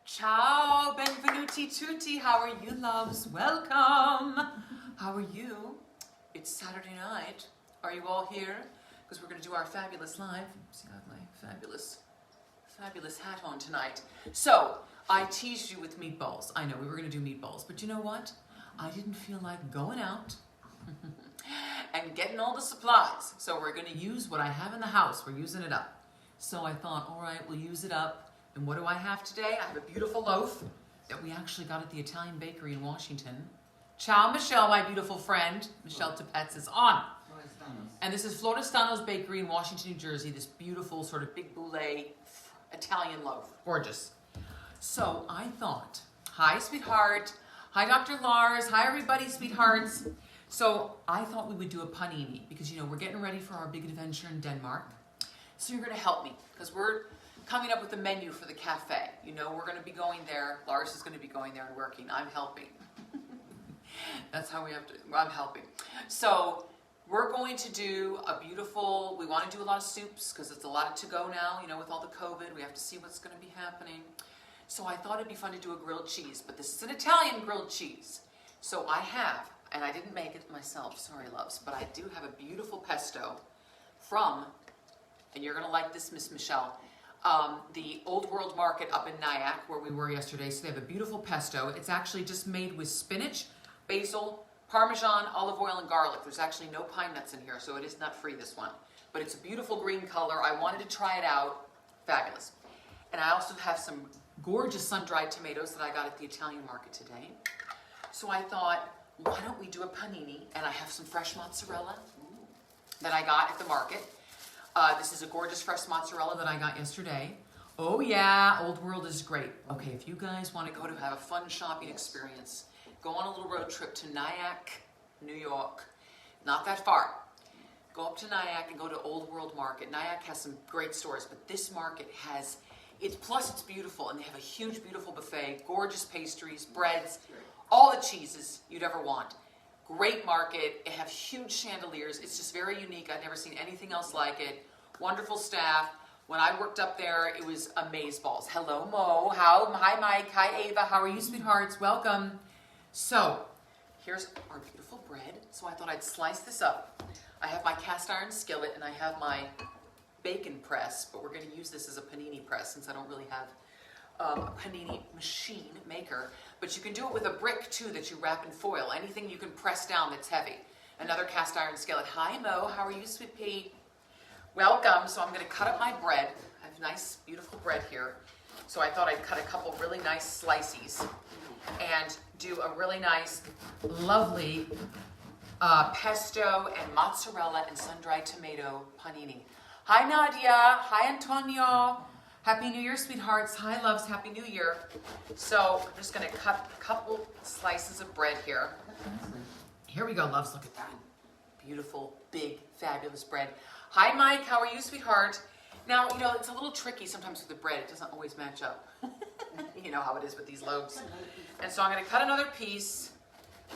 Ciao, benvenuti tutti. How are you, loves? Welcome. How are you? It's Saturday night. Are you all here? Because we're going to do our fabulous live. See, I have my fabulous hat on tonight. So, I teased you with meatballs. I know we were going to do meatballs, but you know what? I didn't feel like going out and getting all the supplies. So we're going to use what I have in the house. We're using it up. So I thought, all right, we'll use it up. And what do I have today? I have a beautiful loaf that we actually got at the Italian bakery in Washington. Ciao, Michelle, my beautiful friend. Michelle Tepetz is on. And this is Floristano's Bakery in Washington, New Jersey. This beautiful sort of big boule Italian loaf. Gorgeous. So I thought, hi, sweetheart. Hi, Dr. Lars. Hi, everybody, sweethearts. So I thought we would do a panini because, you know, we're getting ready for our big adventure in Denmark. So you're going to help me because we're coming up with the menu for the cafe. You know, we're going to be going there. Lars is going to be going there and working. I'm helping. That's how we have to, I'm helping. So we're going to do a beautiful, we want to do a lot of soups because it's a lot to go now, you know, with all the COVID. We have to see what's going to be happening. So I thought it'd be fun to do a grilled cheese, but this is an Italian grilled cheese. So I have, and I didn't make it myself, sorry loves, but I do have a beautiful pesto from, and you're going to like this, Miss Michelle, the Old World Market up in Nyack, where we were yesterday. So they have a beautiful pesto. It's actually just made with spinach, basil, Parmesan, olive oil, and garlic. There's actually no pine nuts in here, so it is nut-free, this one. But it's a beautiful green color. I wanted to try it out. Fabulous. And I also have some gorgeous sun-dried tomatoes that I got at the Italian market today. So I thought, why don't we do a panini? And I have some fresh mozzarella that I got at the market. This is a gorgeous fresh mozzarella that I got yesterday. Oh yeah, Old World is great. Okay, if you guys want to go to have a fun shopping experience, go on a little road trip to Nyack, New York. Not that far. Go up to Nyack and go to Old World Market. Nyack has some great stores, but this market has, plus it's beautiful, and they have a huge, beautiful buffet, gorgeous pastries, breads, all the cheeses you'd ever want. Great market. They have huge chandeliers. It's just very unique. I've never seen anything else like it. Wonderful staff. When I worked up there, it was amazeballs. Hello, Mo. Hi, Mike. Hi, Ava. How are you, sweethearts? Welcome. So, here's our beautiful bread. So I thought I'd slice this up. I have my cast iron skillet and I have my bacon press, but we're going to use this as a panini press since I don't really have a panini machine maker. But you can do it with a brick too that you wrap in foil. Anything you can press down that's heavy. Another cast iron skillet. Hi, Mo. How are you, sweet pea? Welcome. So I'm going to cut up my bread. I have nice, beautiful bread here. So I thought I'd cut a couple really nice slices and do a really nice, lovely pesto and mozzarella and sun-dried tomato panini. Hi, Nadia. Hi, Antonio. Happy New Year, sweethearts. Hi, loves. Happy New Year. So I'm just going to cut a couple slices of bread here. Here we go, loves. Look at that. Beautiful, big, fabulous bread. Hi, Mike. How are you, sweetheart? Now, you know, it's a little tricky sometimes with the bread. It doesn't always match up. You know how it is with these loaves. And so I'm going to cut another piece,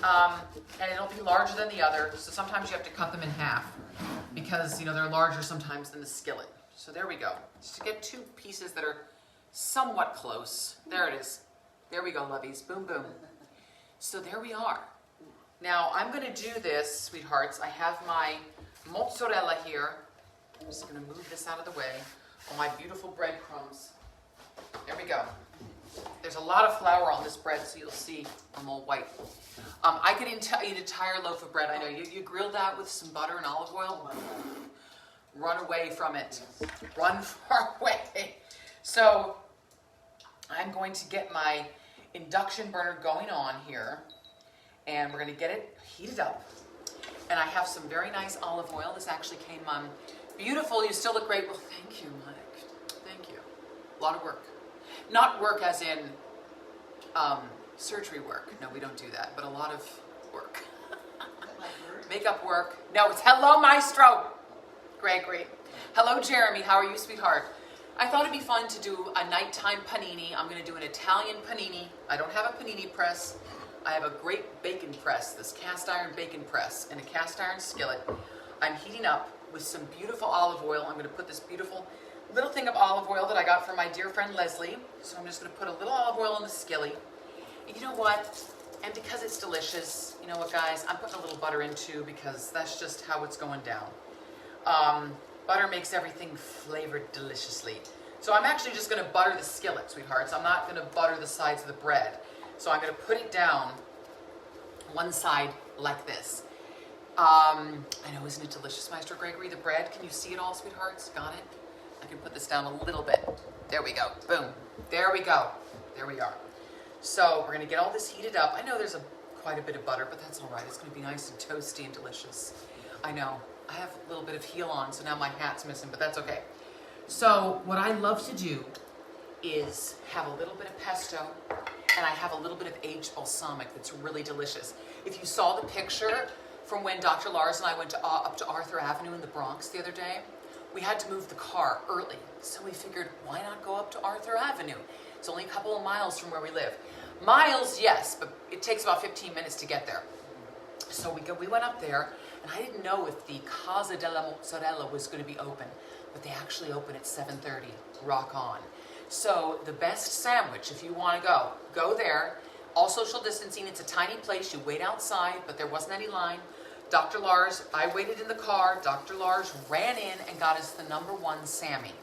and it'll be larger than the other. So sometimes you have to cut them in half because, you know, they're larger sometimes than the skillet. So there we go. Just to get two pieces that are somewhat close. There it is. There we go, lovies. Boom, boom. So there we are. Now I'm going to do this, sweethearts. I have my mozzarella here. I'm just going to move this out of the way. Oh, my beautiful breadcrumbs. There we go. There's a lot of flour on this bread, so you'll see I'm all white. I could eat an entire loaf of bread. I know you grill that with some butter and olive oil. Run away from it. Run far away. So I'm going to get my induction burner going on here, and we're going to get it heated up. And I have some very nice olive oil. This actually came beautiful. You still look great. Well, thank you, Mike. Thank you. A lot of work. Not work as in surgery work. No, we don't do that. But a lot of work. Makeup work. No, it's hello, maestro. Gregory. Hello, Jeremy. How are you, sweetheart? I thought it'd be fun to do a nighttime panini. I'm going to do an Italian panini. I don't have a panini press. I have a great bacon press, this cast iron bacon press, and a cast iron skillet. I'm heating up with some beautiful olive oil. I'm going to put this beautiful little thing of olive oil that I got from my dear friend Leslie. So I'm just gonna put a little olive oil in the skilly. And you know what? And because it's delicious, you know what guys, I'm putting a little butter in too because that's just how it's going down. Butter makes everything flavored deliciously. So I'm actually just gonna butter the skillet, sweethearts. I'm not gonna butter the sides of the bread. So I'm gonna put it down one side like this. I know, isn't it delicious, Maestro Gregory? The bread, can you see it all, sweethearts? Got it? I can put this down a little bit. There we go, boom. There we go, there we are. So we're gonna get all this heated up. I know there's quite a bit of butter, but that's all right. It's gonna be nice and toasty and delicious. I know, I have a little bit of heel on, so now my hat's missing, but that's okay. So what I love to do is have a little bit of pesto, and I have a little bit of aged balsamic that's really delicious. If you saw the picture from when Dr. Lars and I went up to Arthur Avenue in the Bronx the other day, we had to move the car early. So we figured, why not go up to Arthur Avenue? It's only a couple of miles from where we live. Miles, yes, but it takes about 15 minutes to get there. So we went up there, and I didn't know if the Casa della Mozzarella was going to be open, but they actually open at 7:30. Rock on. So the best sandwich, if you want to go there. All social distancing. It's a tiny place. You wait outside, but there wasn't any line. Dr. Lars, I waited in the car. Dr. Lars ran in and got us the #1 Sammy.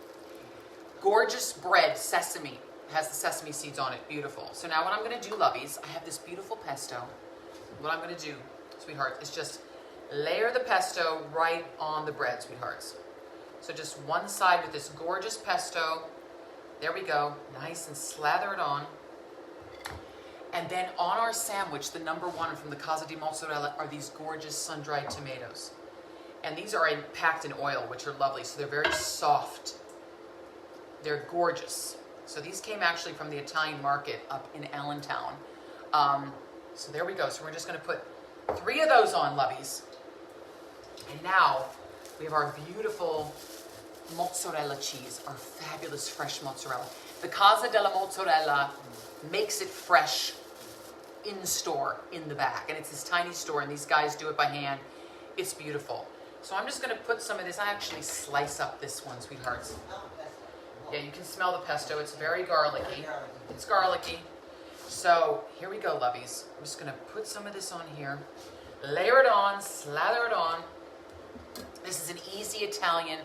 Gorgeous bread, sesame. Has the sesame seeds on it. Beautiful. So now what I'm going to do, lovies, I have this beautiful pesto. What I'm going to do, sweethearts, is just layer the pesto right on the bread, sweethearts. So just one side with this gorgeous pesto. There we go. Nice, and slather it on. And then on our sandwich, the #1 from the Casa di Mozzarella are these gorgeous sun-dried tomatoes. And these are packed in oil, which are lovely. So they're very soft. They're gorgeous. So these came actually from the Italian market up in Allentown. So there we go. So we're just going to put 3 of those on, lovies. And now we have our beautiful mozzarella cheese, our fabulous fresh mozzarella. The Casa della Mozzarella makes it fresh in store, in the back. And it's this tiny store, and these guys do it by hand. It's beautiful. So I'm just going to put some of this. I actually slice up this one, sweethearts. Yeah, you can smell the pesto. It's very garlicky. It's garlicky. So here we go, lovies. I'm just going to put some of this on here. Layer it on, slather it on. This is an easy Italian.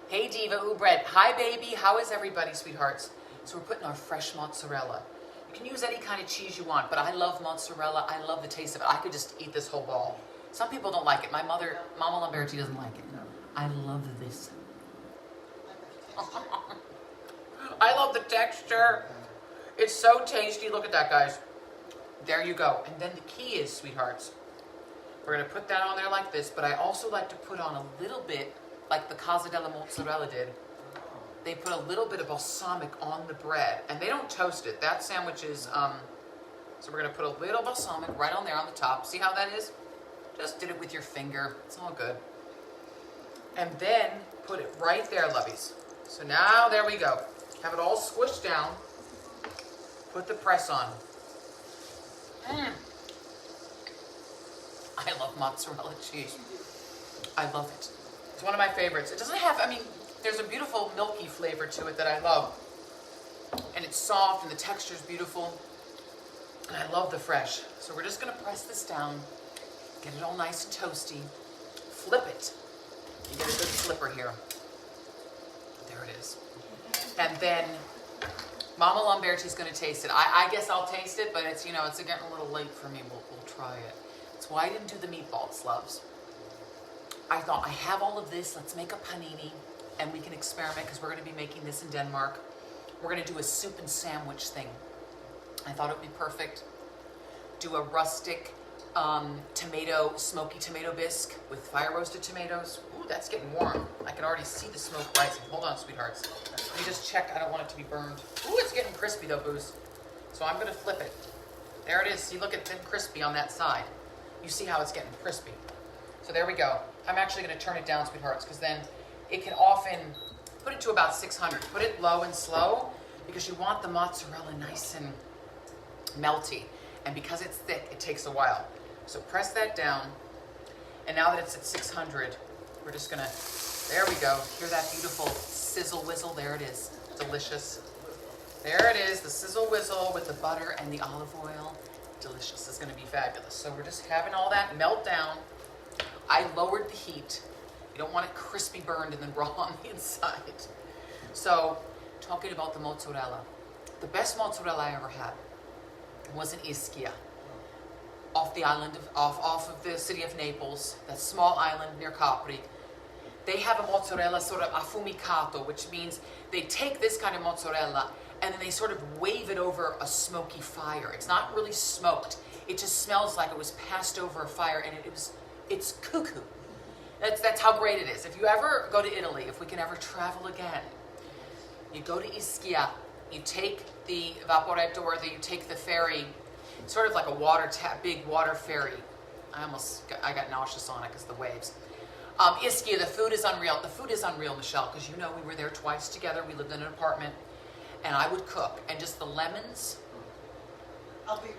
Hey, Diva, ooh, bread. Hi, baby. How is everybody, sweethearts? So we're putting our fresh mozzarella. You can use any kind of cheese you want, but I love mozzarella. I love the taste of it. I could just eat this whole ball. Some people don't like it. My mother, Mama Lamberti, doesn't like it. I love this. I love the texture. It's so tasty. Look at that, guys. There you go. And then the key is, sweethearts, we're going to put that on there like this, but I also like to put on a little bit, like the Casa della Mozzarella did. They put a little bit of balsamic on the bread, and they don't toast it. That sandwich is, so we're going to put a little balsamic right on there on the top. See how that is? Just did it with your finger. It's all good. And then put it right there, lovies. So now, there we go. Have it all squished down. Put the press on. I love mozzarella cheese. I love it. It's one of my favorites. It doesn't have, I mean, there's a beautiful milky flavor to it that I love. And it's soft, and the texture's beautiful. And I love the fresh. So we're just going to press this down. Get it all nice and toasty. Flip it. You get a good flipper here. There it is. And then Mama Lamberti's going to taste it. I guess I'll taste it, but it's, you know, it's getting a little late for me. We'll try it. That's why I didn't do the meatballs, loves. I thought, I have all of this. Let's make a panini, and we can experiment because we're going to be making this in Denmark. We're going to do a soup and sandwich thing. I thought it would be perfect. Do a rustic smoky tomato bisque with fire roasted tomatoes. Ooh, that's getting warm. I can already see the smoke rising. Hold on, sweethearts. Let me just check. I don't want it to be burned. Ooh, it's getting crispy though, Booze. So I'm going to flip it. There it is. See, look at it crispy on that side. You see how it's getting crispy. So there we go. I'm actually going to turn it down, sweethearts, because then it can often put it to about 600. Put it low and slow because you want the mozzarella nice and melty. And because it's thick, it takes a while. So press that down. And now that it's at 600, We're just gonna, there we go. Hear that beautiful sizzle whizzle? There it is. Delicious. There it is, the sizzle whizzle with the butter and the olive oil. Delicious. It's gonna be fabulous. So we're just having all that melt down. I lowered the heat. You don't want it crispy burned and then raw on the inside. So, talking about the mozzarella. The best mozzarella I ever had was in Ischia, off the island off of the city of Naples, that small island near Capri. They have a mozzarella sort of affumicato, which means they take this kind of mozzarella and then they sort of wave it over a smoky fire. It's not really smoked. It just smells like it was passed over a fire, and it's cuckoo. That's how great it is. If you ever go to Italy, if we can ever travel again, you go to Ischia, you take the vaporetto, or you take the ferry, sort of like a big water ferry. I got nauseous on it because of the waves. Ischia, the food is unreal. The food is unreal, Michelle, because you know we were there twice together. We lived in an apartment, and I would cook, and just the lemons.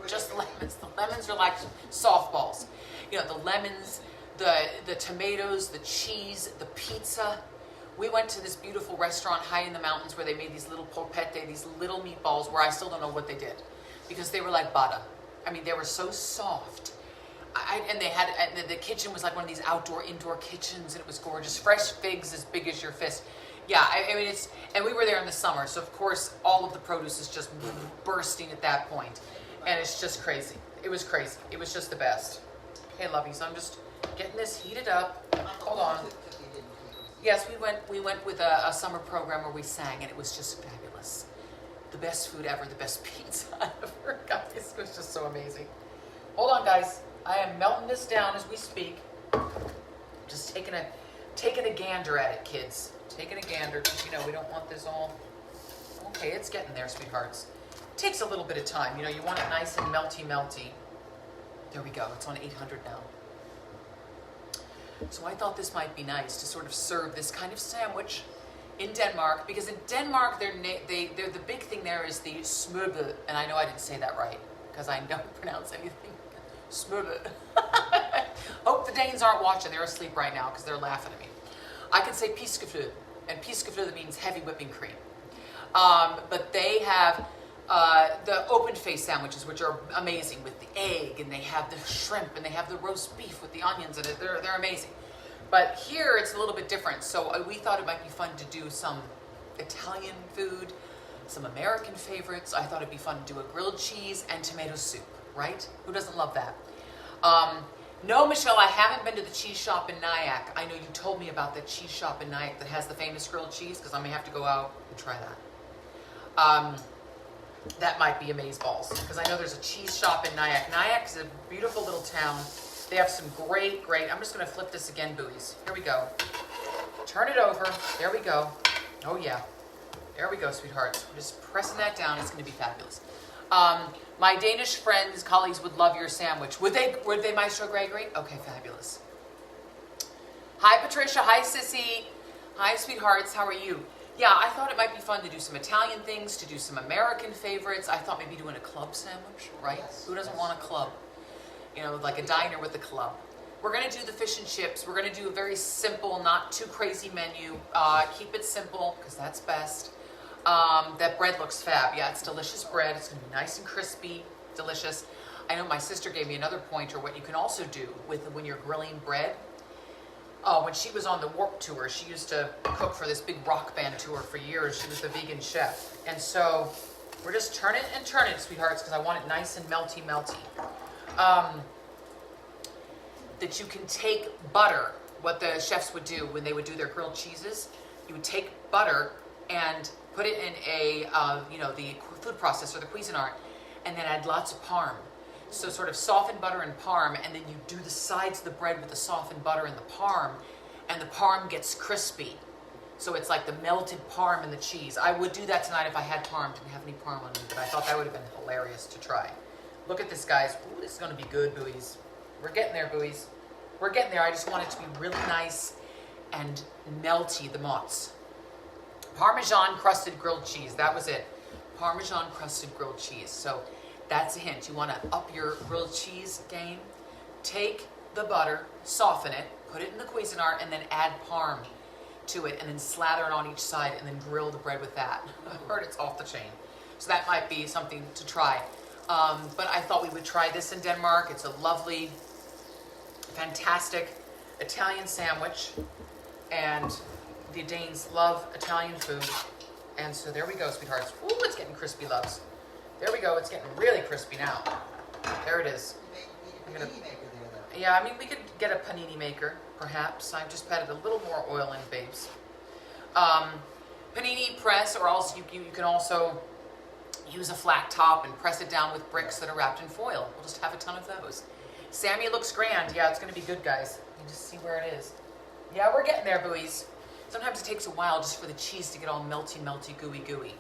Just the lemons. The lemons are like softballs. You know, the lemons, the tomatoes, the cheese, the pizza. We went to this beautiful restaurant high in the mountains where they made these little polpette, these little meatballs where I still don't know what they did, because they were like butter. I mean, they were so soft. And they had, the kitchen was like one of these indoor kitchens, and it was gorgeous. Fresh figs as big as your fist. Yeah, I mean, and we were there in the summer, so of course all of the produce is just bursting at that point. And it's just crazy. It was crazy. It was just the best. Okay, lovies, I'm just getting this heated up. Hold on. Yes, we went with a summer program where we sang, and it was just fabulous. The best food ever, the best pizza ever. Guys, it was just so amazing. Hold on, guys. I am melting this down as we speak. Just taking a gander at it, kids. Taking a gander, because you know we don't want this all. Okay, it's getting there, sweethearts. It takes a little bit of time. You know, you want it nice and melty. There we go. It's on 800 now. So I thought this might be nice to sort of serve this kind of sandwich in Denmark, because in Denmark, they're the big thing there is the smørbrød, and I know I didn't say that right because I don't pronounce anything. Smørbrød. Hope the Danes aren't watching. They're asleep right now because they're laughing at me. I can say piskefløde, and piskefløde means heavy whipping cream. But they have the open face sandwiches, which are amazing, with the egg, and they have the shrimp, and they have the roast beef with the onions in it. They're amazing. But here it's a little bit different. So we thought it might be fun to do some Italian food, some American favorites. I thought it'd be fun to do a grilled cheese and tomato soup, right? Who doesn't love that? No, Michelle, I haven't been to the cheese shop in Nyack. I know you told me about that cheese shop in Nyack that has the famous grilled cheese, because I may have to go out and try that. That might be amazeballs, because I know there's a cheese shop in Nyack. Nyack is a beautiful little town. They have some great, I'm just going to flip this again, buoys. Here we go. Turn it over. There we go. Oh, yeah. There we go, sweethearts. We're just pressing that down. It's going to be fabulous. My Danish friends, colleagues would love your sandwich. Would they, Maestro Gregory? Okay, fabulous. Hi, Patricia. Hi, Sissy. Hi, sweethearts. How are you? Yeah, I thought it might be fun to do some Italian things, to do some American favorites. I thought maybe doing a club sandwich, right? Yes. Who doesn't want a club? You know, like a diner with a club. We're going to do the fish and chips. We're going to do a very simple, not too crazy menu. Keep it simple, because that's best. That bread looks fab. Yeah, it's delicious bread. It's going to be nice and crispy, delicious. I know my sister gave me another pointer, what you can also do when you're grilling bread. When she was on the Warped Tour, she used to cook for this big rock band tour for years. She was the vegan chef. And so we're just turning and turning, sweethearts, because I want it nice and melty. That you can take butter, what the chefs would do when they would do their grilled cheeses, you would take butter and put it in the food processor, the Cuisinart, and then add lots of parm. So sort of softened butter and parm, and then you do the sides of the bread with the softened butter and the parm gets crispy. So it's like the melted parm and the cheese. I would do that tonight if I had parm. Didn't have any parm on me, but I thought that would have been hilarious to try. Look at this, guys. Ooh, this is going to be good, buoys. We're getting there, buoys. We're getting there. I just want it to be really nice and melty, the mozz. Parmesan crusted grilled cheese. That was it. Parmesan crusted grilled cheese. So that's a hint. You want to up your grilled cheese game? Take the butter, soften it, put it in the Cuisinart, and then add parm to it, and then slather it on each side, and then grill the bread with that. I've heard it's off the chain. So that might be something to try. But I thought we would try this in Denmark. It's a lovely, fantastic Italian sandwich, and the Danes love Italian food. And so there we go, sweethearts. Ooh, it's getting crispy, loves. There we go, it's getting really crispy now. There it is. You need a panini maker there, though. Yeah, I mean, we could get a panini maker, perhaps. I've just added a little more oil in, babes. Panini press, or else you can also use a flat top and press it down with bricks that are wrapped in foil. We'll just have a ton of those. Sammy looks grand. Yeah, it's going to be good, guys. You just see where it is. Yeah, we're getting there, buoys. Sometimes it takes a while just for the cheese to get all melty, gooey, gooey.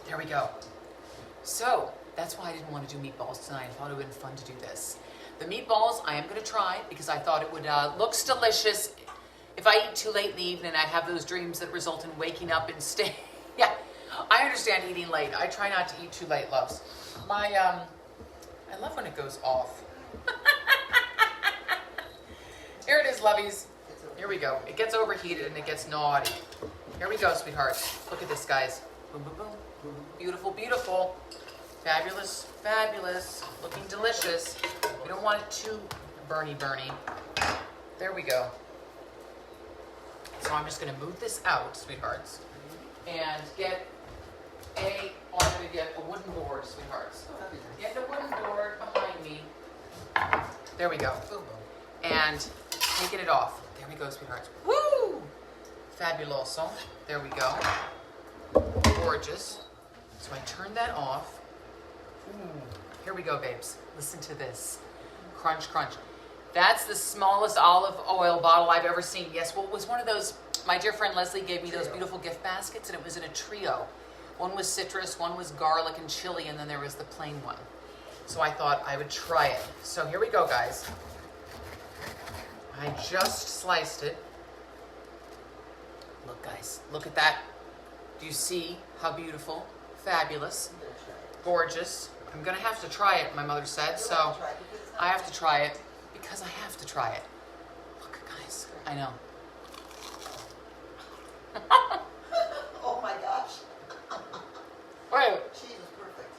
There we go. So, that's why I didn't want to do meatballs tonight. I thought it would have been fun to do this. The meatballs I am going to try because I thought it would looks delicious. If I eat too late in the evening, I have those dreams that result in waking up and staying. Yeah, I understand eating late. I try not to eat too late, loves. I love when it goes off. Here it is, lovies. Here we go. It gets overheated and it gets naughty. Here we go, sweethearts. Look at this, guys. Boom, boom, boom. Beautiful, beautiful. Fabulous, fabulous. Looking delicious. We don't want it too burny. There we go. So I'm just going to move this out, sweethearts, and I'm going to get a wooden board, sweethearts. Get the wooden board behind me. There we go. And taking it off. There we go, sweethearts. Woo! Fabuloso. There we go. Gorgeous. So I turn that off. Ooh. Here we go, babes. Listen to this. Crunch, crunch. That's the smallest olive oil bottle I've ever seen. Yes, well, it was one of those, my dear friend Leslie gave me those beautiful gift baskets, and it was in a trio. One was citrus, one was garlic and chili, and then there was the plain one. So I thought I would try it. So here we go, guys. I just sliced it. Look, guys, look at that. Do you see how beautiful? Fabulous. Gorgeous. I'm going to have to try it, my mother said, so I have to try it because I have to try it. Look, guys, I know. Oh my gosh. Wait. Cheese is perfect.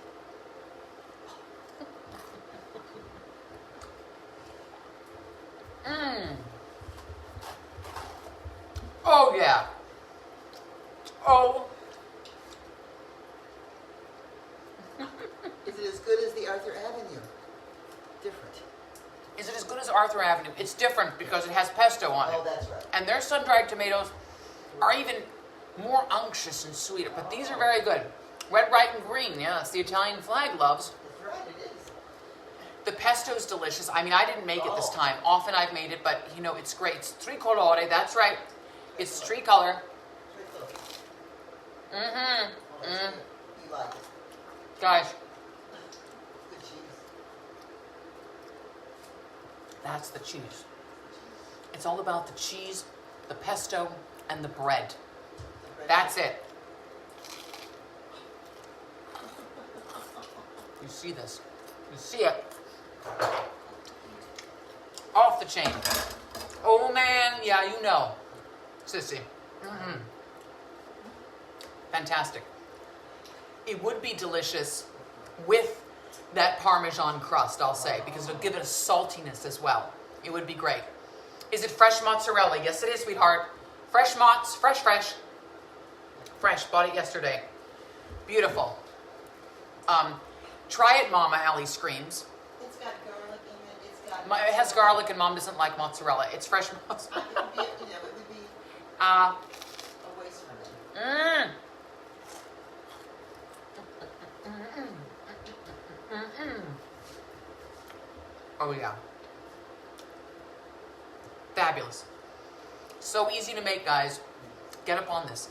Mmm. Oh, yeah. Oh. Is it as good as the Arthur Avenue? Different. Is it as good as Arthur Avenue? It's different because it has pesto on it. Oh, that's right. And their sun-dried tomatoes are even more unctuous and sweeter, but these are very good. Red, white, and green. Yeah, it's the Italian flag, loves. That's right, it is. The pesto's delicious. I mean, I didn't make it this time. Often I've made it, but, you know, it's great. It's tricolore. That's right. It's tricolor. Mm-hmm. Mm. You like it. Guys, Good cheese. that's the cheese. It's all about the cheese, the pesto, and the bread. That's it. You see this. You see it. Off the chain. Oh, man. Yeah, you know. Sissy. Mm-hmm. Fantastic. It would be delicious with that Parmesan crust, I'll say, because it'll give it a saltiness as well. It would be great. Is it fresh mozzarella? Yes, it is, sweetheart. Fresh mozz, fresh. Fresh, bought it yesterday. Beautiful. Try it, Mama, Allie screams. It's got garlic in it. It's got. It has garlic, and Mom doesn't like mozzarella. It's fresh mozzarella. It would be, it would be a waste for me. Oh, yeah. Fabulous. So easy to make, guys. Get up on this.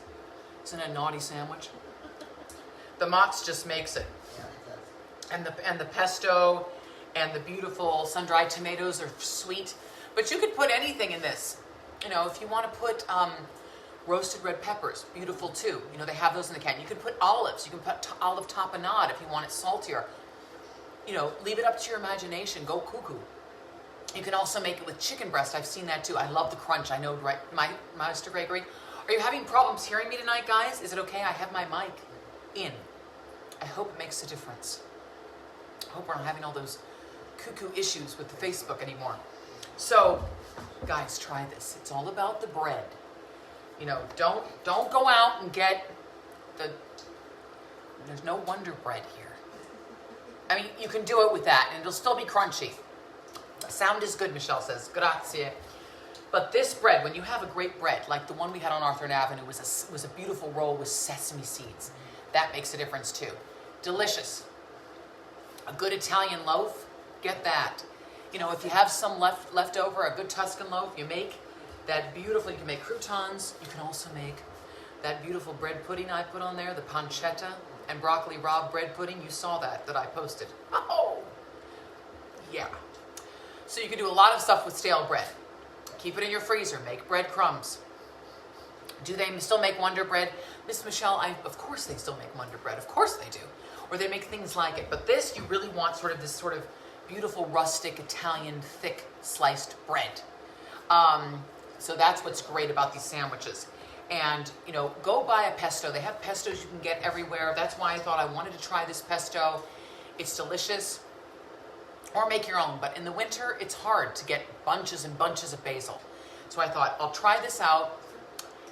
Isn't it a naughty sandwich? The mozz just makes it. Yeah, it does. And the pesto and the beautiful sun-dried tomatoes are sweet. But you could put anything in this. You know, if you want to put roasted red peppers, beautiful too. You know, they have those in the can. You could put olives. You can put olive tapenade if you want it saltier. You know, leave it up to your imagination. Go cuckoo. You can also make it with chicken breast. I've seen that too. I love the crunch. I know, right? My Mr. Gregory. Are you having problems hearing me tonight, guys? Is it okay? I have my mic in. I hope it makes a difference. I hope we're not having all those cuckoo issues with the Facebook anymore. So, guys, try this. It's all about the bread. You know, don't go out and get there's no Wonder Bread here. I mean, you can do it with that and it'll still be crunchy. Sound is good, Michelle says. Grazie. But this bread, when you have a great bread, like the one we had on Arthur Avenue, was a beautiful roll with sesame seeds. That makes a difference too. Delicious. A good Italian loaf, get that. You know, if you have some left over, a good Tuscan loaf, you make that beautiful, you can make croutons. You can also make that beautiful bread pudding I put on there, the pancetta and broccoli rabe bread pudding. You saw that I posted. Oh, yeah. So you can do a lot of stuff with stale bread. Keep it in your freezer, make bread crumbs. Do they still make Wonder Bread? Miss Michelle, of course they still make Wonder Bread. Of course they do. Or they make things like it. But this, you really want this sort of beautiful, rustic, Italian, thick, sliced bread. So that's what's great about these sandwiches. And, you know, go buy a pesto. They have pestos you can get everywhere. That's why I thought I wanted to try this pesto. It's delicious. Or make your own. But in the winter, it's hard to get bunches and bunches of basil. So I thought, I'll try this out.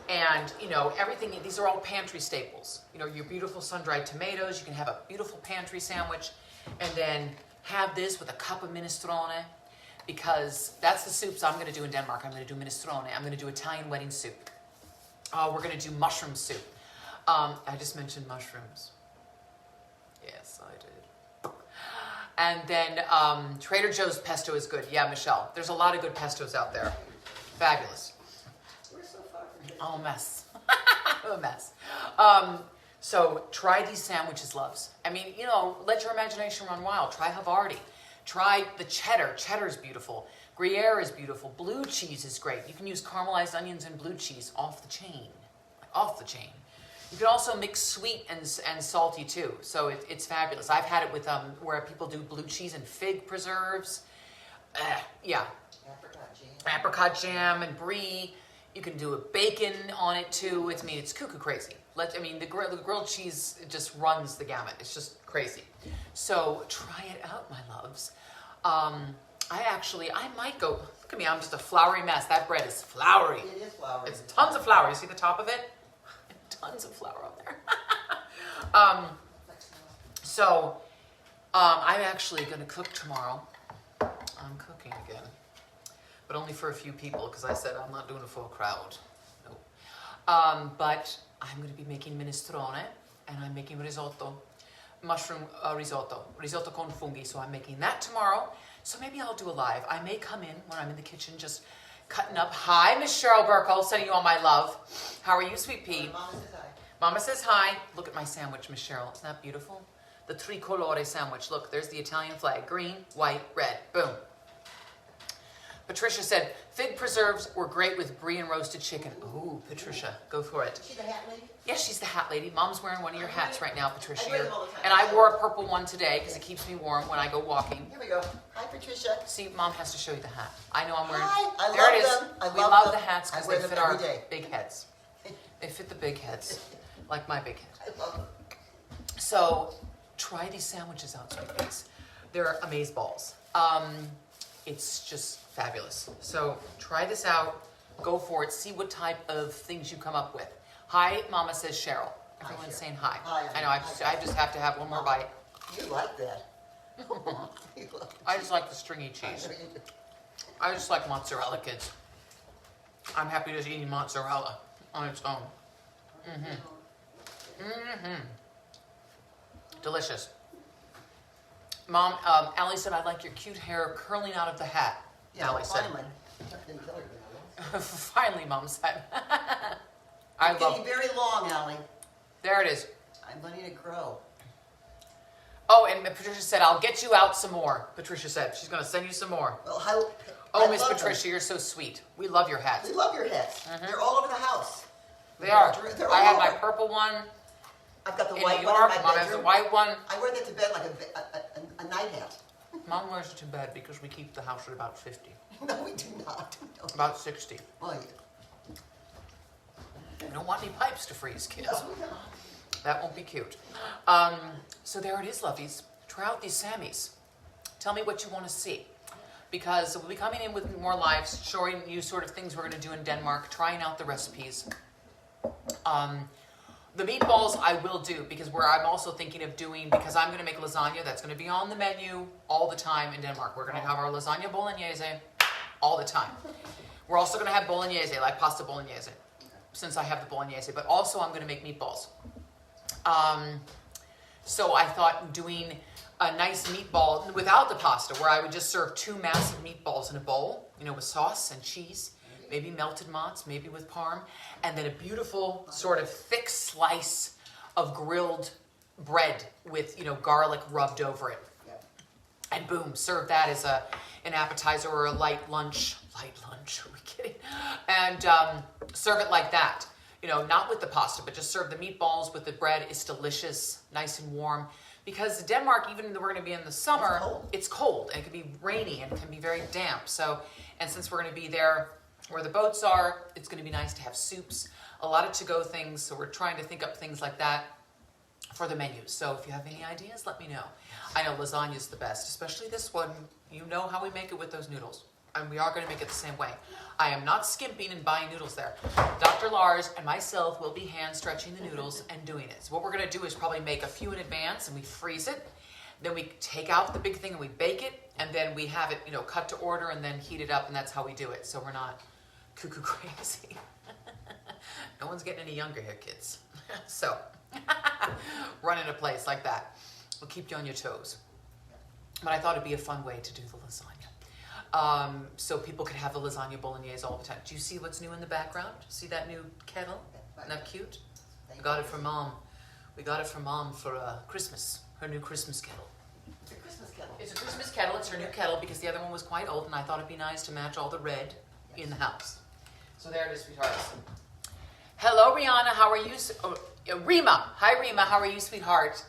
And, you know, everything, these are all pantry staples. You know, your beautiful sun-dried tomatoes. You can have a beautiful pantry sandwich. And then have this with a cup of minestrone. Because that's the soups I'm going to do in Denmark. I'm going to do minestrone. I'm going to do Italian wedding soup. We're going to do mushroom soup. I just mentioned mushrooms. Yes, I did. And then Trader Joe's pesto is good. Yeah, Michelle. There's a lot of good pestos out there. Fabulous. We're so far from it. Oh, a mess. A mess. So try these sandwiches, loves. I mean, you know, let your imagination run wild. Try Havarti. Try the cheddar. Cheddar is beautiful. Gruyere is beautiful. Blue cheese is great. You can use caramelized onions and blue cheese off the chain. Off the chain. You can also mix sweet and salty too. So it's fabulous. I've had it with where people do blue cheese and fig preserves. Yeah. Apricot jam and brie. You can do a bacon on it too. It's cuckoo crazy. The grilled cheese just runs the gamut. It's just crazy. So try it out, my loves. I might go, look at me, I'm just a floury mess. That bread is floury. It is floury. It's tons of flour. You see the top of it? Tons of flour on there. I'm actually going to cook tomorrow. I'm cooking again. But only for a few people, because I said I'm not doing a full crowd. No. But I'm going to be making minestrone, and I'm making risotto. Mushroom risotto con funghi. So I'm making that tomorrow. So maybe I'll do a live. I may come in when I'm in the kitchen just cutting up. Hi, Miss Cheryl Burkle, sending you all my love. How are you, sweet pea? Mama says hi. Mama says hi. Look at my sandwich, Miss Cheryl. Isn't that beautiful? The tricolore sandwich. Look, there's the Italian flag. Green, white, red. Boom. Patricia said, fig preserves were great with brie and roasted chicken. Ooh, Patricia, go for it. Is she the hat lady? Yes, she's the hat lady. Mom's wearing one of your hats right now, Patricia. I wear them all the time. And I wore a purple one today because it keeps me warm when I go walking. Here we go. Hi, Patricia. See, Mom has to show you the hat. I know I'm wearing. Hi, I there love it is. them. I We love love them. the hats because I wear they them fit our every day. big heads. They fit the big heads, like my big head. I love them. So try these sandwiches out, sweeties. They're amazeballs. It's just fabulous. So try this out. Go for it. See what type of things you come up with. Hi, Mama says Cheryl. Everyone's saying hi. Hi, I know. I just have to have one more bite. You like that. I just like the stringy cheese. I just like mozzarella, kids. I'm happy just eating mozzarella on its own. Delicious. Mom, Allie said, I like your cute hair curling out of the hat. Yeah, Allie said. finally. Finally, Mom said. It's getting very long, Allie. There it is. I'm letting it grow. Oh, and Patricia said, I'll get you out some more. Patricia said, she's going to send you some more. Well, Oh, I Miss love Patricia, them. you're so sweet. We love your hats. We love your hats. They're all over the house. They are. They're all I have my over. purple one I've got the in white New one in York. my Mom has the bedroom. white one. I wear that to bed like a night hat. Mom wears it to bed because we keep the house at about 50. No, we do not. No. About 60. Oh, We don't want any pipes to freeze, kids. yeah. No, no. That won't be cute. So there it is, lovies. Try out these Sammies. Tell me what you want to see. Because we'll be coming in with more lives, showing you sort of things we're going to do in Denmark, trying out the recipes. The meatballs I will do, because I'm also thinking of doing, because I'm going to make lasagna that's going to be on the menu all the time in Denmark. We're going to have our lasagna bolognese all the time. We're also going to have bolognese, like pasta bolognese, since I have the bolognese, but also I'm going to make meatballs. So I thought doing a nice meatball without the pasta, where I would just serve 2 massive meatballs in a bowl, with sauce and cheese, maybe melted mozz, maybe with parm, and then a beautiful sort of thick slice of grilled bread with, garlic rubbed over it. Yep. And boom, serve that as an appetizer or a light lunch. Light lunch, are we kidding? And serve it like that. Not with the pasta, but just serve the meatballs with the bread. It's delicious, nice and warm. Because Denmark, even though we're going to be in the summer, it's cold and it can be rainy and it can be very damp. So, and since we're going to be there where the boats are, it's going to be nice to have soups, a lot of to-go things. So we're trying to think up things like that for the menus. So if you have any ideas, let me know. I know lasagna is the best, especially this one. You know how we make it with those noodles. And we are going to make it the same way. I am not skimping and buying noodles there. Dr. Lars and myself will be hand stretching the noodles and doing it. So what we're going to do is probably make a few in advance and we freeze it. Then we take out the big thing and we bake it. And then we have it, cut to order and then heat it up. And that's how we do it. So we're not cuckoo crazy. No one's getting any younger here, kids. So run in a place like that will keep you on your toes. But I thought it'd be a fun way to do the lasagna. So people could have the lasagna bolognese all the time. Do you see what's new in the background? See that new kettle? Isn't that cute? We got it from Mom. We got it from Mom for Christmas. Her new Christmas kettle. It's a Christmas kettle. It's a Christmas kettle. It's her new kettle because the other one was quite old and I thought it'd be nice to match all the red in the house. So there it is, sweethearts. Hello, Rihanna. How are you? Rima. Hi, Rima. How are you, sweetheart?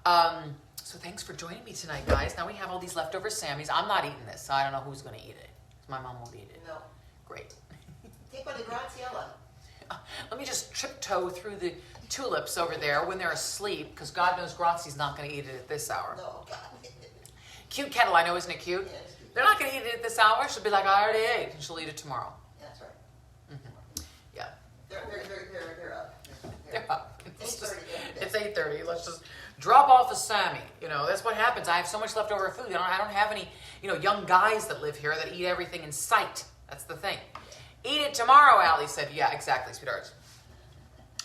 So thanks for joining me tonight, guys. Now we have all these leftover Sammies. I'm not eating this, so I don't know who's going to eat it. My mom won't eat it. No. Great. Take one of Graziella. Let me just tiptoe through the tulips over there when they're asleep, because God knows Grazi's not going to eat it at this hour. No, God. Cute kettle, I know, isn't it cute? Yeah, it's cute. They're not going to eat it at this hour. She'll be like, I already ate, and she'll eat it tomorrow. That's right. Mm-hmm. Yeah. They're up. They're up. It's 8:30. It's 8:30. Let's just drop off a Sammy. That's what happens. I have so much leftover food. I don't have any, young guys that live here that eat everything in sight. That's the thing. Eat it tomorrow, Allie said. Yeah, exactly, sweethearts.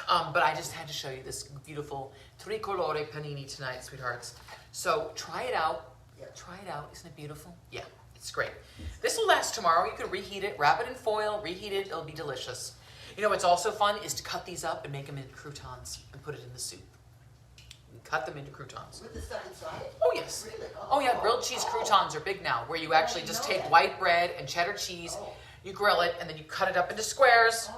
But I just had to show you this beautiful tricolore panini tonight, sweethearts. So try it out. Yeah. Try it out. Isn't it beautiful? Yeah, it's great. This will last tomorrow. You can reheat it, wrap it in foil, reheat it. It'll be delicious. What's also fun is to cut these up and make them into croutons and put it in the soup. Cut them into croutons. With the stuff inside? Oh, yes. Really? Oh, yeah, grilled cheese croutons are big now, where you actually just take white bread and cheddar cheese, you grill it, and then you cut it up into squares,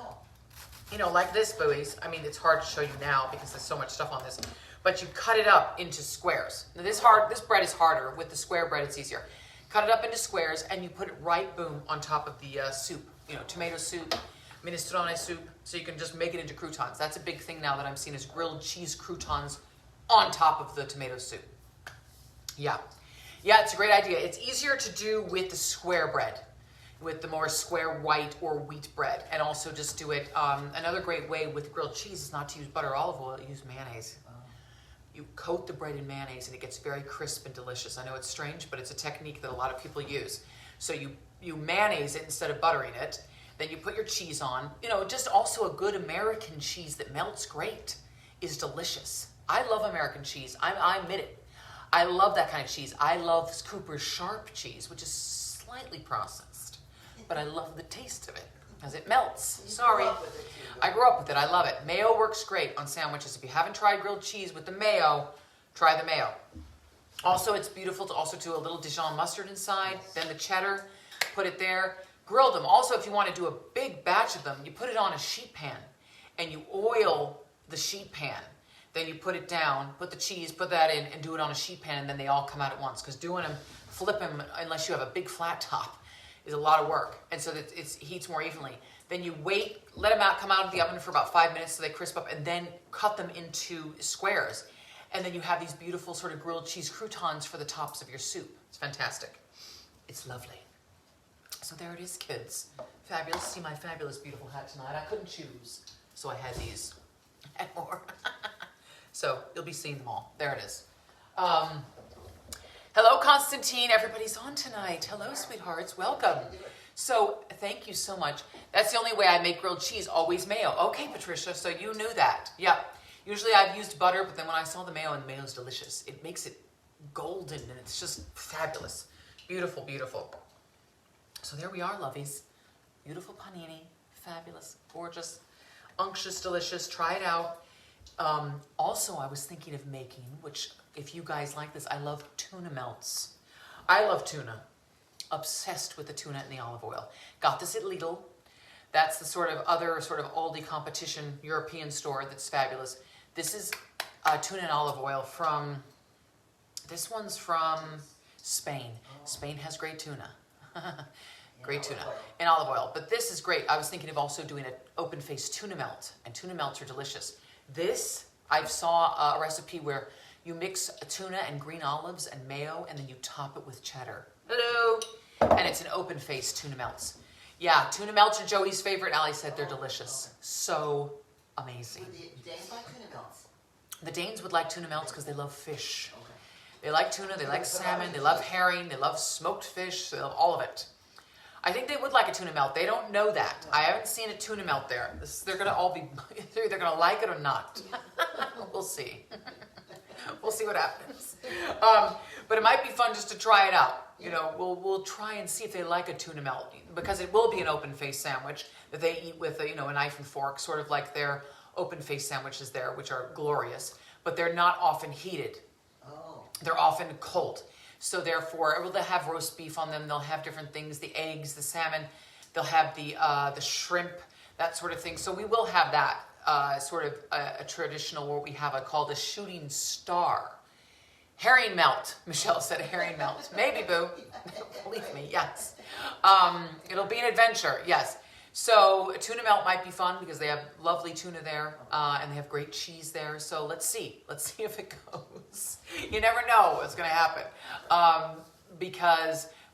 like this, buoys. I mean, it's hard to show you now because there's so much stuff on this, but you cut it up into squares. Now, this bread is harder. With the square bread, it's easier. Cut it up into squares, and you put it right, boom, on top of the soup. Tomato soup, minestrone soup, so you can just make it into croutons. That's a big thing now that I'm seeing is grilled cheese croutons on top of the tomato soup. Yeah, it's a great idea. It's easier to do with the square bread, with the more square white or wheat bread, and also just do it. Another great way with grilled cheese is not to use butter or olive oil, use mayonnaise. You coat the bread in mayonnaise and it gets very crisp and delicious. I know it's strange, but it's a technique that a lot of people use. So you mayonnaise it instead of buttering it, then you put your cheese on. Just also a good American cheese that melts great is delicious. I love American cheese. I admit it. I love that kind of cheese. I love Cooper's Sharp cheese, which is slightly processed, but I love the taste of it because it melts. Sorry. I grew up with it. I love it. Mayo works great on sandwiches. If you haven't tried grilled cheese with the mayo, try the mayo. Also, it's beautiful to also do a little Dijon mustard inside, then the cheddar, put it there. Grill them. Also, if you want to do a big batch of them, you put it on a sheet pan and you oil the sheet pan. then you put it down, put the cheese, put that in, and do it on a sheet pan, and then they all come out at once. Because doing them, flip them, unless you have a big flat top, is a lot of work. And so that it heats more evenly. Then you wait, let them come out of the oven for about 5 minutes so they crisp up, and then cut them into squares. And then you have these beautiful sort of grilled cheese croutons for the tops of your soup. It's fantastic. It's lovely. So there it is, kids. Fabulous. See my fabulous, beautiful hat tonight. I couldn't choose, so I had these and more. So you'll be seeing them all. There it is. Hello, Constantine. Everybody's on tonight. Hello, sweethearts. Welcome. So thank you so much. That's the only way I make grilled cheese, always mayo. Okay, Patricia, so you knew that. Yep. Usually I've used butter, but then when I saw the mayo, and the mayo's delicious, it makes it golden, and it's just fabulous. Beautiful, beautiful. So there we are, lovies. Beautiful panini. Fabulous, gorgeous, unctuous, delicious. Try it out. Also, I was thinking of making, which if you guys like this, I love tuna melts. I love tuna. Obsessed with the tuna and the olive oil. Got this at Lidl. That's the sort of other sort of Aldi competition European store that's fabulous. This is tuna and olive oil from, this one's from Spain. Spain has great tuna. Great tuna and olive oil. But this is great. I was thinking of also doing an open-faced tuna melt, and tuna melts are delicious. This, I saw a recipe where you mix a tuna and green olives and mayo, and then you top it with cheddar. Hello! And it's an open-faced tuna melts. Yeah, tuna melts are Joey's favorite. Allie said they're delicious. So amazing. Would the Danes like tuna melts? The Danes would like tuna melts because they love fish. Okay. They like tuna, they like salmon, they love herring, they love smoked fish, they love all of it. I think they would like a tuna melt. They don't know that. I haven't seen a tuna melt there. They're going to all be, they're either going to like it or not. We'll see. We'll see what happens. But it might be fun just to try it out. You know, we'll try and see if they like a tuna melt, because it will be an open-faced sandwich that they eat with a, a knife and fork, sort of like their open-faced sandwiches there, which are glorious, but they're not often heated. Oh. They're often cold. So therefore, they'll have roast beef on them. They'll have different things, the eggs, the salmon. They'll have the shrimp, that sort of thing. So we will have that sort of a traditional, what we have called a shooting star. Herring melt, Michelle said, a herring melt. Maybe, boo. Believe me, yes. It'll be an adventure, yes. So a tuna melt might be fun because they have lovely tuna there, and they have great cheese there. So let's see if it goes. You never know what's going to happen,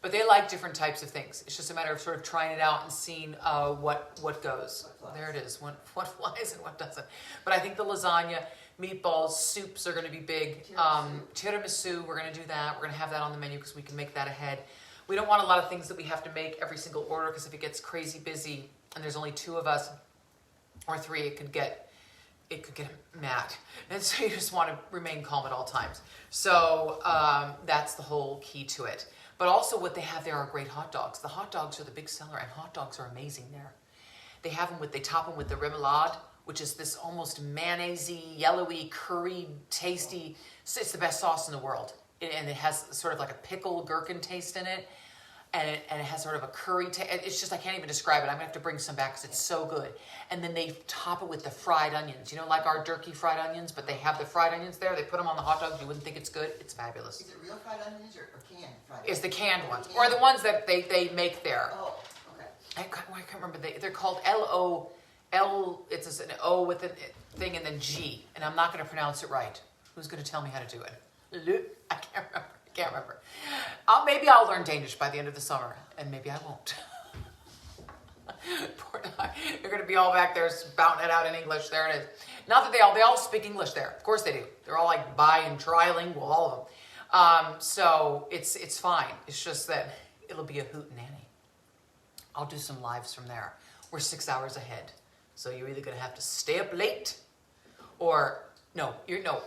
but they like different types of things. It's just a matter of sort of trying it out and seeing what goes. There it is, what flies and what doesn't. But I think the lasagna, meatballs, soups are going to be big. Tiramisu, we're going to do that. We're going to have that on the menu because we can make that ahead. We don't want a lot of things that we have to make every single order, because if it gets crazy busy and there's only 2 of us or 3, it could get mad. And so you just want to remain calm at all times. So that's the whole key to it. But also what they have there are great hot dogs. The hot dogs are the big seller, and hot dogs are amazing there. They top them with the remoulade, which is this almost mayonnaise-y, yellowy, curry, tasty. It's the best sauce in the world. And it has sort of like a pickle gherkin taste in it. And it has sort of a curry taste. It's just, I can't even describe it. I'm going to have to bring some back because it's so good. And then they top it with the fried onions. You know, like our jerky fried onions, but they have the fried onions there. They put them on the hot dogs. You wouldn't think it's good. It's fabulous. Is it real fried onions or canned fried onions? It's the canned ones. Or the ones that they make there. Oh, okay. I can't remember. They're called L-O, it's an O with a thing and then G. And I'm not going to pronounce it right. Who's going to tell me how to do it? I can't remember. Maybe I'll learn Danish by the end of the summer, and maybe I won't. Poor guy. You're going to be all back there spouting it out in English. There it is. Not that they all speak English there. Of course they do. They're all like bi and trilingual, all of them. So it's fine. It's just that it'll be a hootenanny. I'll do some lives from there. We're 6 hours ahead, so you're either going to have to stay up late, or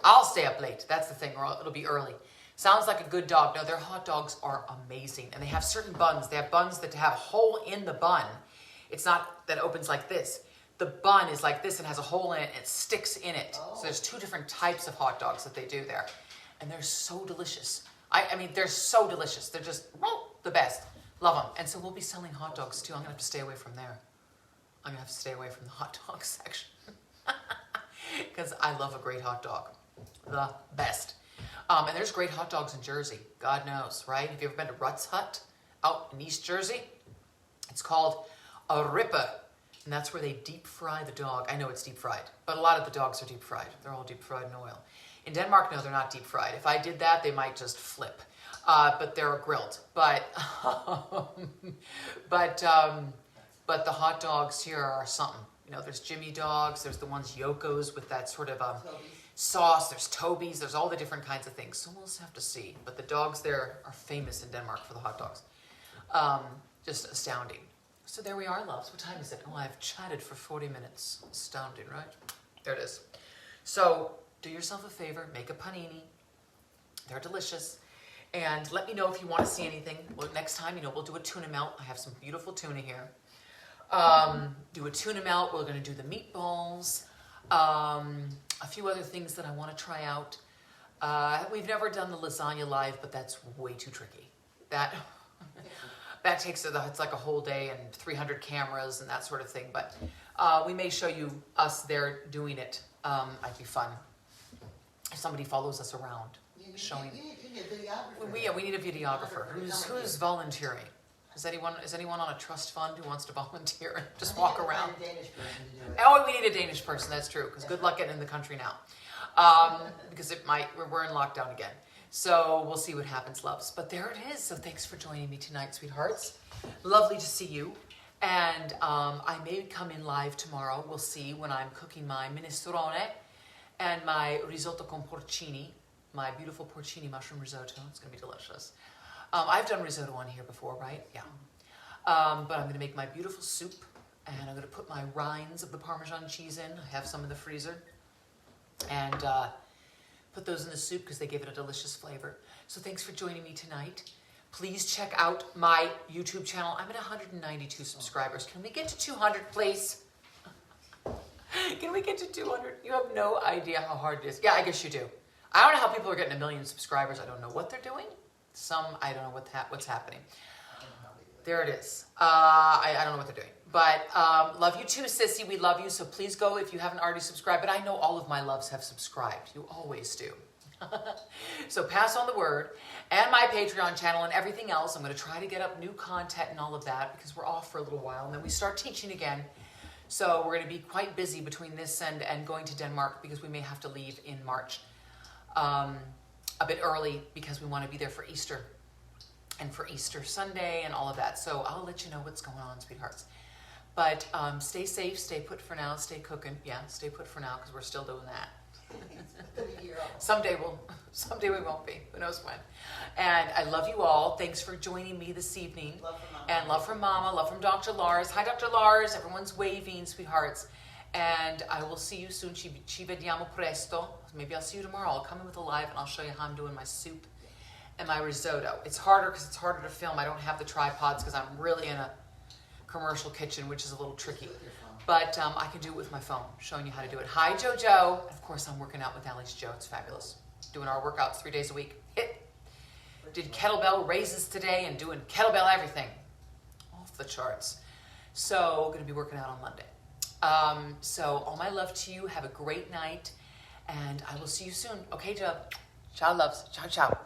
I'll stay up late. That's the thing, or it'll be early. Sounds like a good dog. No, their hot dogs are amazing. And they have certain buns. They have buns that have a hole in the bun. It's not that it opens like this. The bun is like this and has a hole in it and it sticks in it. Oh. So there's 2 different types of hot dogs that they do there. And they're so delicious. I mean, they're so delicious. They're just the best. Love them. And so we'll be selling hot dogs too. I'm going to have to stay away from there. I'm going to have to stay away from the hot dog section. because I love a great hot dog. The best. And there's great hot dogs in Jersey. God knows, right? Have you ever been to Rutt's Hut out in East Jersey? It's called a ripper. And that's where they deep fry the dog. I know it's deep fried, but a lot of the dogs are deep fried. They're all deep fried in oil. In Denmark, no, they're not deep fried. If I did that, they might just flip. But they're grilled. But but the hot dogs here are something. You know, there's Jimmy dogs. There's the ones Yoko's with that sort of sauce. There's Toby's. There's all the different kinds of things. So we'll just have to see. But the dogs there are famous in Denmark for the hot dogs. Just astounding. So there we are, loves. What time is it? Oh, I've chatted for 40 minutes. Astounding, right? There it is. So do yourself a favor. Make a panini. They're delicious. And let me know if you want to see anything. Well, next time, we'll do a tuna melt. I have some beautiful tuna here. Do a tuna melt. We're going to do the meatballs. A few other things that I want to try out. We've never done the lasagna live, but that's way too tricky. That takes, it's like a whole day and 300 cameras and that sort of thing. But we may show you us there doing it. Might be fun. If somebody follows us around, showing. You need a videographer. We need a videographer. Who's volunteering? Is anyone on a trust fund who wants to volunteer and just walk around? A Danish person to do it. Oh, we need a Danish person. That's true. Because good luck getting in the country now. Because we're in lockdown again. So we'll see what happens, loves. But there it is. So thanks for joining me tonight, sweethearts. Lovely to see you. And I may come in live tomorrow. We'll see when I'm cooking my minestrone and my risotto con porcini, my beautiful porcini mushroom risotto. It's going to be delicious. I've done risotto on here before, right? Yeah. But I'm going to make my beautiful soup, and I'm going to put my rinds of the Parmesan cheese in. I have some in the freezer. And put those in the soup because they give it a delicious flavor. So thanks for joining me tonight. Please check out my YouTube channel. I'm at 192 subscribers. Can we get to 200, please? Can we get to 200? You have no idea how hard it is. Yeah, I guess you do. I don't know how people are getting 1 million subscribers. I don't know what they're doing. I don't know what's happening. There it is. I don't know what they're doing. But love you too, sissy. We love you. So please go if you haven't already subscribed. But I know all of my loves have subscribed. You always do. So pass on the word. And my Patreon channel and everything else. I'm going to try to get up new content and all of that because we're off for a little while. And then we start teaching again. So we're going to be quite busy between this and going to Denmark because we may have to leave in March. A bit early because we want to be there for Easter and for Easter Sunday and all of that. So I'll let you know what's going on, sweethearts. But stay safe, stay put for now, stay cooking. Yeah, stay put for now because we're still doing that. Someday we won't be. Who knows when. And I love you all. Thanks for joining me this evening. Love from Mama. And love from Mama, love from Dr. Lars. Hi, Dr. Lars. Everyone's waving, sweethearts. And I will see you soon. Ci vediamo presto. Maybe I'll see you tomorrow. I'll come in with a live and I'll show you how I'm doing my soup and my risotto. It's harder because it's harder to film. I don't have the tripods because I'm really in a commercial kitchen, which is a little tricky. But I can do it with my phone, showing you how to do it. Hi, JoJo. And of course, I'm working out with Ali's Joe. It's fabulous. Doing our workouts 3 days a week. Did kettlebell raises today and doing kettlebell everything. Off the charts. So going to be working out on Monday. So all my love to you. Have a great night. And I will see you soon. Okay, Joe? Ciao, loves. Ciao, ciao.